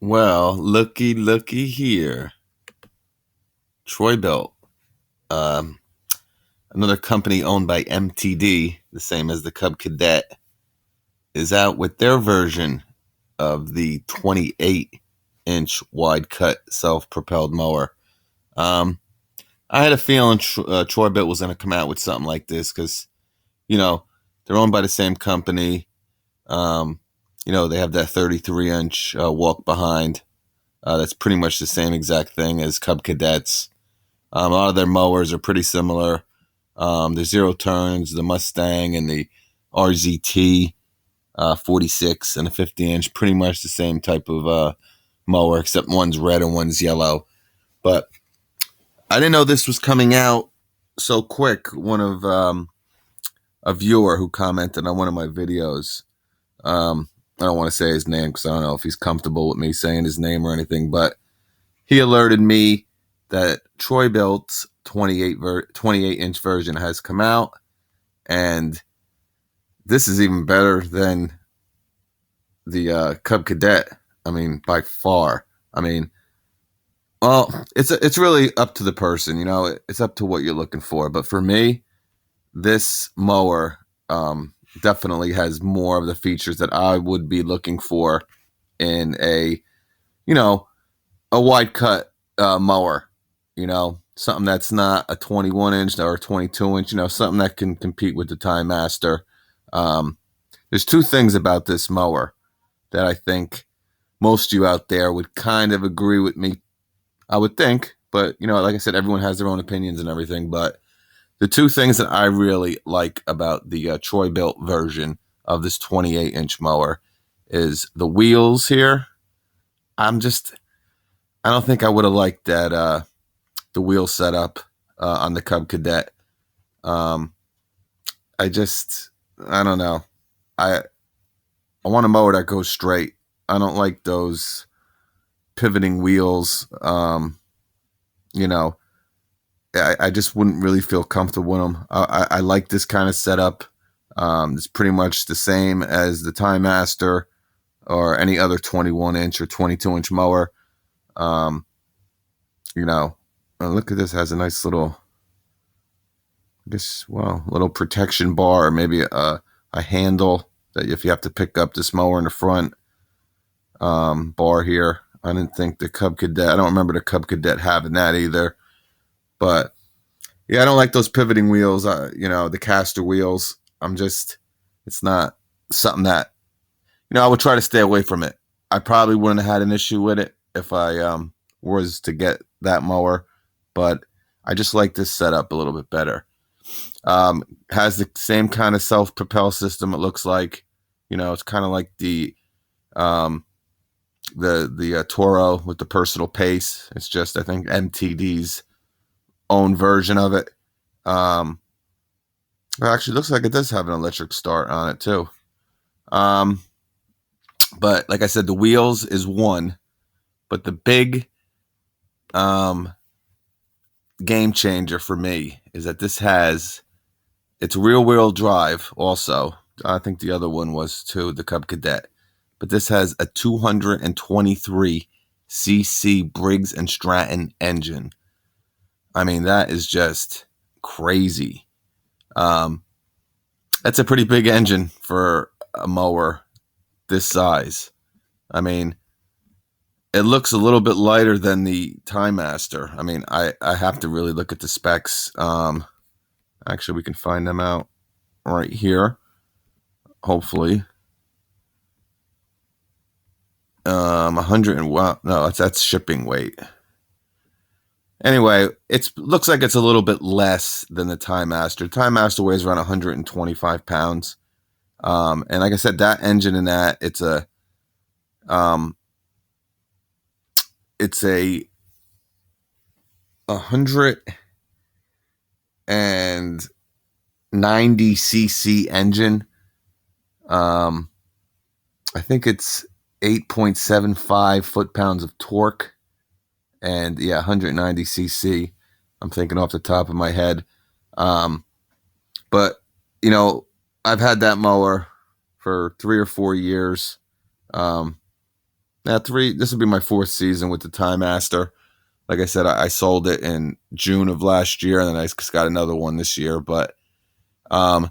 Well, looky here. Troy Bilt, um, another company owned by MTD, the same as the Cub Cadet, is out with their version of the 28-inch wide cut self-propelled mower. Um, I had a feeling Troy Bilt was going to come out with something like this because, they're owned by the same company. Um, they have that 33-inch walk behind. That's pretty much the same exact thing as Cub Cadets. A lot of their mowers are pretty similar. The Zero Turns, the Mustang, and the RZT 46 and a 50-inch, pretty much the same type of mower, except one's red and one's yellow. But I didn't know this was coming out so quick. One of a viewer who commented on one of my videos. I don't want to say his name because I don't know if he's comfortable with me saying his name or anything, but he alerted me that Troy Bilt's 28-inch version has come out, and this is even better than the Cub Cadet. I mean, by far. I mean, well, it's really up to the person, it's up to what you're looking for. But for me, this mower definitely has more of the features that I would be looking for in a wide cut mower, something that's not a 21-inch or a 22-inch, something that can compete with the Time Master. There's two things about this mower that I think most of you out there would kind of agree with me, I would think. But, like I said, everyone has their own opinions and everything. But the two things that I really like about the Troy Bilt version of this 28-inch mower is the wheels here. I don't think I would have liked that the wheel setup on the Cub Cadet. I don't know. I want a mower that goes straight. I don't like those pivoting wheels. I just wouldn't really feel comfortable with them. I like this kind of setup. It's pretty much the same as the Time Master or any other 21-inch or 22-inch mower. Look at this. It has a nice little, little protection bar, or maybe a handle that if you have to pick up this mower in the front bar here. I didn't think the Cub Cadet, I don't remember the Cub Cadet having that either. But yeah, I don't like those pivoting wheels, the caster wheels. It's not something that, I would try to stay away from it. I probably wouldn't have had an issue with it if I was to get that mower, but I just like this setup a little bit better. Has the same kind of self-propel system, it looks like. It's kind of like the Toro with the personal pace. It's just, I think, MTD's own version of it. It actually looks like it does have an electric start on it too. But like I said, the wheels is one, but the big game changer for me is that it's rear wheel drive also. I think the other one was too, the Cub Cadet, but this has a 223 cc Briggs and Stratton engine. I mean, that is just crazy. That's a pretty big engine for a mower this size. I mean, it looks a little bit lighter than the Time Master. I mean, I have to really look at the specs. Actually, we can find them out right here, hopefully. 100 and no, that's shipping weight. Anyway, it looks like it's a little bit less than the Time Master. Time Master weighs around 125 pounds. And like I said, that engine in that, it's a 190 cc engine. I think it's 8.75 foot-pounds of torque. And yeah, 190 cc. I'm thinking off the top of my head. But, I've had that mower for 3 or 4 years. Now this will be my 4th season with the Time Master. Like I said, I sold it in June of last year, and then I just got another one this year. But I've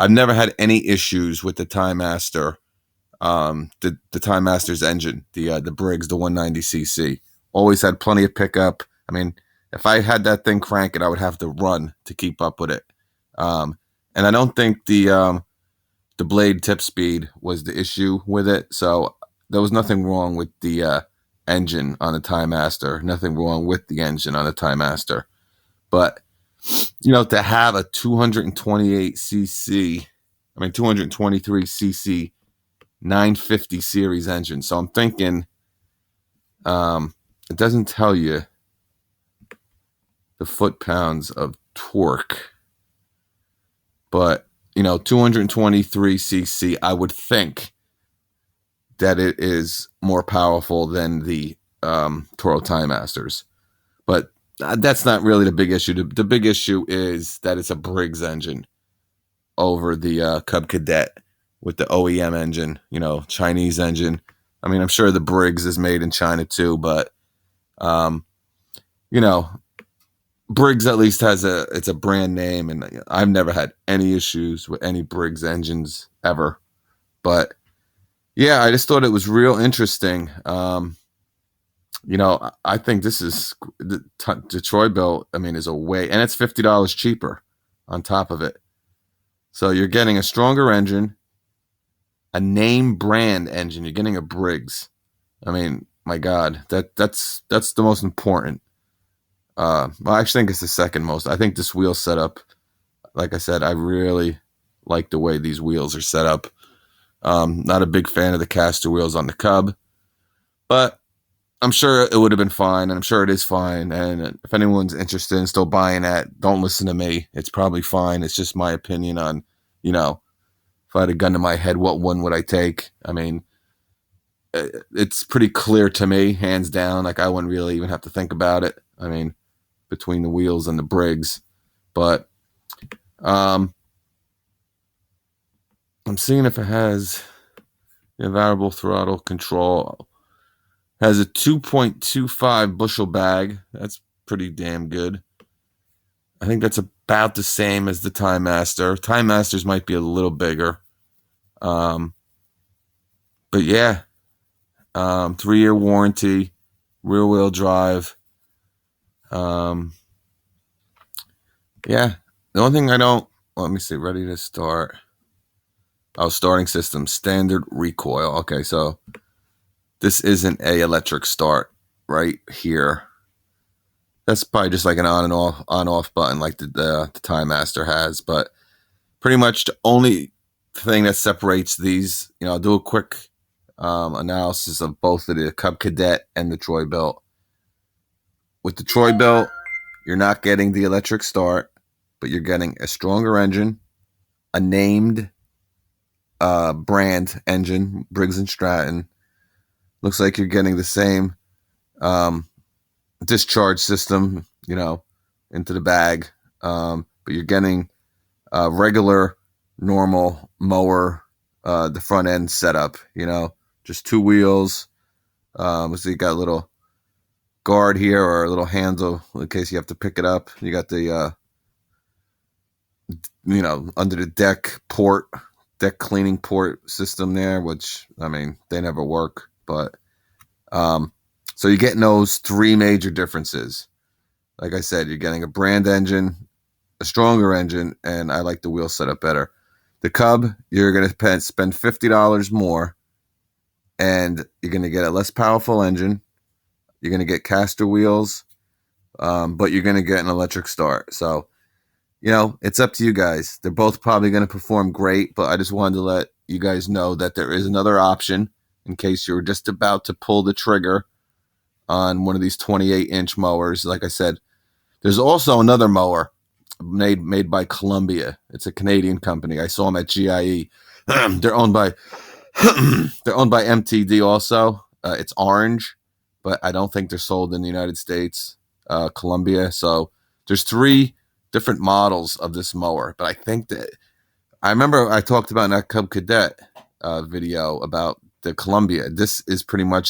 never had any issues with the Time Master, the Time Master's engine, the Briggs, the 190cc. Always had plenty of pickup. I mean, if I had that thing cranking, I would have to run to keep up with it. And I don't think the blade tip speed was the issue with it. So there was nothing wrong with the engine on the Time Master. Nothing wrong with the engine on the Time Master. But, to have a 223cc 950 series engine. So I'm thinking, it doesn't tell you the foot-pounds of torque, but 223cc, I would think that it is more powerful than the Toro Time Masters. But that's not really the big issue. The big issue is that it's a Briggs engine over the Cub Cadet with the OEM engine, Chinese engine. I mean, I'm sure the Briggs is made in China too, but Briggs at least it's a brand name, and I've never had any issues with any Briggs engines ever. But yeah, I just thought it was real interesting. I think this is the Troy-Bilt. I mean, is a way, and it's $50 cheaper on top of it. So you're getting a stronger engine, a name brand engine. You're getting a Briggs. I mean, my God, that's the most important. I actually think it's the second most. I think this wheel setup, like I said, I really like the way these wheels are set up. Not a big fan of the caster wheels on the Cub, but I'm sure it would have been fine, and I'm sure it is fine. And if anyone's interested in still buying that, don't listen to me. It's probably fine. It's just my opinion on, if I had a gun to my head, what one would I take? I mean, it's pretty clear to me, hands down. Like, I wouldn't really even have to think about it. I mean, between the wheels and the Briggs. But I'm seeing if it has variable throttle control. It has a 2.25 bushel bag. That's pretty damn good. I think that's about the same as the Time Master. Time Masters might be a little bigger. But yeah, 3-year warranty, rear wheel drive. Yeah, the only thing let me see, ready to start. Oh, starting system, standard recoil. Okay, so this isn't a electric start right here. That's probably just like an on off button like the Time Master has. But pretty much the only thing that separates these, I'll do a quick analysis of both of the Cub Cadet and the Troy-Bilt. With the Troy-Bilt, you're not getting the electric start, but you're getting a stronger engine, a named brand engine, Briggs & Stratton. Looks like you're getting the same discharge system, into the bag. But you're getting a regular, normal mower, the front end setup, just 2 wheels. So you got a little guard here or a little handle in case you have to pick it up. You got the, under the deck cleaning port system there, which, I mean, they never work. But so you're getting those 3 major differences. Like I said, you're getting a brand engine, a stronger engine, and I like the wheel setup better. The Cub, you're going to spend $50 more, and you're going to get a less powerful engine. You're going to get caster wheels, but you're going to get an electric start. So, it's up to you guys. They're both probably going to perform great, but I just wanted to let you guys know that there is another option in case you're just about to pull the trigger on one of these 28-inch mowers. Like I said, there's also another mower made by Colmbia. It's a Canadian company. I saw them at GIE. They're owned by MTD also. It's orange, but I don't think they're sold in the United States. Colmbia. So there's 3 different models of this mower, but I remember I talked about in that Cub Cadet video about the Colmbia. This is pretty much